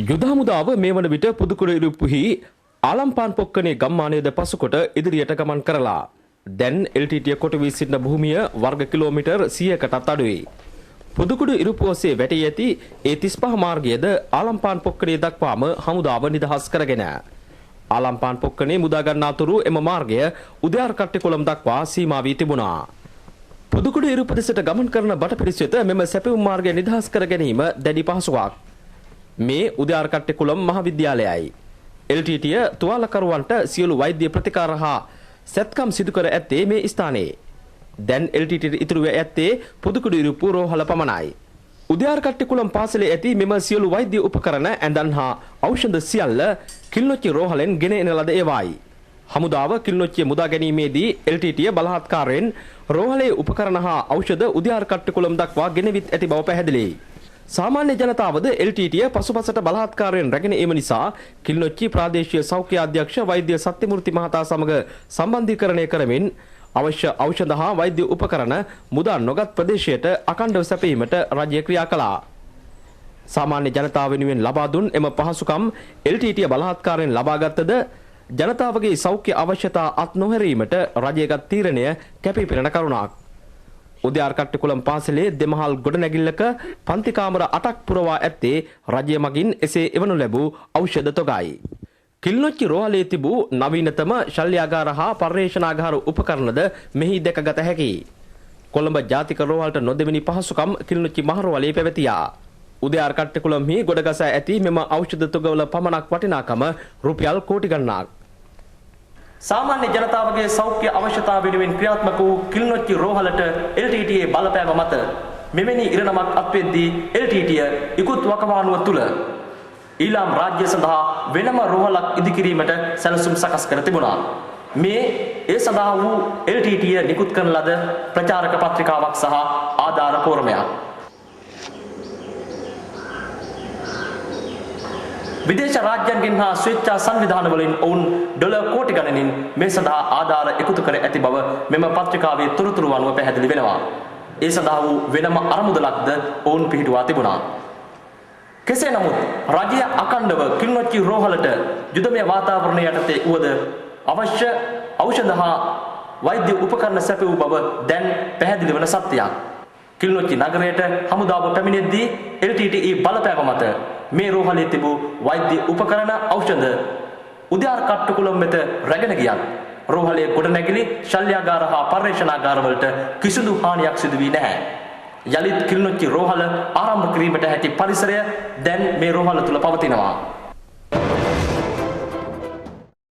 යුද හමුදාව මේ වන විට පුදුකුඩ ඉරුප්පුහි ආලම්පාන් පොක්කනේ ගම්මානයේද පසුකොට ඉදිරියට ගමන් කරලා දැන් LTT කොට වී සිටින භූමිය වර්ග කිලෝමීටර් 100කටත් අඩුයි. පුදුකුඩ ඉරුප්පුව ඔස්සේ වැටී ඇති ඒ 35 මාර්ගයේද ආලම්පාන් පොක්කනේ දක්වාම හමුදාව නිදහස් කරගෙන ආලම්පාන් පොක්කනේ මුදා ගන්නාතුරු එම මාර්ගය උදයාර්කට්ටිකුලම් දක්වා සීමා වී තිබුණා. පුදුකුඩ ඉරුප්පු දෙසට ගමන් කරන බට පිරිස වෙත මෙම සැපයුම් මාර්ගය නිදහස් කර ගැනීම දැඩි පහසුවක්. මේ උදයාර්කට්ටිකුලම් මහාවිද්‍යාලයයි. LTT තුවාලකරුවන්ට සියලු වෛද්‍ය ප්‍රතිකාර හා සැත්කම් සිදු කර ඇත්තේ මේ ස්ථානයේ. දැන් LTT ඉතුරු ව ඇත්තේ පුදුකුඩු ඉරුප්පු රෝහල පමණයි. උදයාර්කට්ටිකුලම් පාසලේ ඇති මෙම සියලු වෛද්‍ය උපකරණ ඇඳන් හා ඖෂධ සියල්ල කිල්නොච්චි රෝහලෙන් ගෙන එන ලද ඒවායි. හමුදාව කිල්නොච්චිය මුදා ගැනීමේදී LTT බලහත්කාරයෙන් රෝහලේ උපකරණ හා ඖෂධ උදයාර්කට්ටිකුලම් දක්වා ගෙනවිත් ඇති බව පැහැදිලියි. සාමාන්‍ය ජනතාවද LTT පසුපසට බලහත්කාරයෙන් රැගෙන ඒම නිසා කිල්නොච්චි ප්‍රාදේශීය සෞඛ්‍ය අධ්‍යක්ෂ වෛද්‍ය සත්‍යමූර්ති මහතා සමග සම්බන්ධීකරණය කරමින් අවශ්‍ය ඖෂධ හා වෛද්‍ය උපකරණ මුදා නොගත් ප්‍රදේශයට අඛණ්ඩව සැපයීමට රජය ක්‍රියා කළා. සාමාන්‍ය ජනතාව වෙනුවෙන් ලබා දුන් එම පහසුකම් LTT බලහත්කාරයෙන් ලබාගත්තද ජනතාවගේ සෞඛ්‍ය අවශ්‍යතා අත් නොහැරීමට රජයගත් තීරණය කැපී පෙනෙන කරුණක්. උදයාර්කට්ටිකුලම් පාසලේ දෙමහල් ගොඩනැගිල්ලක පන්ති කාමර 8ක් පුරවා ඇත්තේ රජය මගින් එසේ එවනු ලැබූ ඖෂධ තොගයි. කිල්නොච්චි රෝහලේ තිබූ නවීනතම ශල්‍යාගාර හා පර්යේෂණාගාර උපකරණද මෙහි දැකගත හැකියි. කොළඹ ජාතික රෝහලට නොදෙවෙනි පහසුකම් කිල්නොච්චි මහරෝහලේ පැවතියා. උදයාර්කට්ටිකුලම්හි ගොඩගසා ඇති මෙම ඖෂධ තොගවල පමණක් වටිනාකම රුපියල් කෝටි ගණනක්. සාමාන්‍ය ජනතාවගේ සෞඛ්‍ය අවශ්‍යතාව වෙනුවෙන් ක්‍රියාත්මක වූ කිල්නොච්චි රෝහලට LTT බලපෑම මත මෙවැනි ඉරණමක් අත්වෙද්දී LTT ඉකුත් වකවානුව තුල ඊළාම් රාජ්‍ය සඳහා වෙනම රෝහලක් ඉදිකිරීමට සැලසුම් සකස් කර තිබුණා. මේ ඒ සඳහා වූ LTT නිකුත් කරන ලද ප්‍රචාරක පත්‍රිකාවක් සහ ආධාර පෝරමයක්. විදේශ රාජ්‍යයන්ගෙන් හා ස්වේච්ඡා සංවිධාන වලින් ඔවුන් ඩොලර් කෝටි ගණනින් මේ සඳහා ආධාර එකතු කර ඇති බව මෙම පත්‍රිකාවේ තොරතුරු අනුව පැහැදිලි වෙනවා. ඒ සඳහා වූ වෙනම අරමුදලක්ද ඔවුන් පිහිටුවා තිබුණා. කෙසේ නමුත් රජය අඛණ්ඩව කිල්නොච්චි රෝහලට යුදමය වාතාවරණය යටතේ වුවද අවශ්‍ය ඖෂධ හා වෛද්‍ය උපකරණ සැපයූ බව දැන් පැහැදිලි වන සත්‍යයක්. කිල්නොච්චි නගරයට හමුදාව පැමිණෙද්දී LTT බලපෑම මත මේ රෝහලේ තිබූ වෛද්‍ය උපකරණ ඖෂධ උදයාර්කට්ටිකුලම් වෙත රැගෙන ගියත් රෝහලේ ගොඩනැගිලි ශල්‍යාගාර හා පර්යේෂණාගාර වලට කිසිදු හානියක් සිදු වී නැහැ. යලිත් කිල්නොච්චි රෝහල ආරම්භ කිරීමට හැකි පරිසරය දැන් මේ රෝහල තුල පවතිනවා.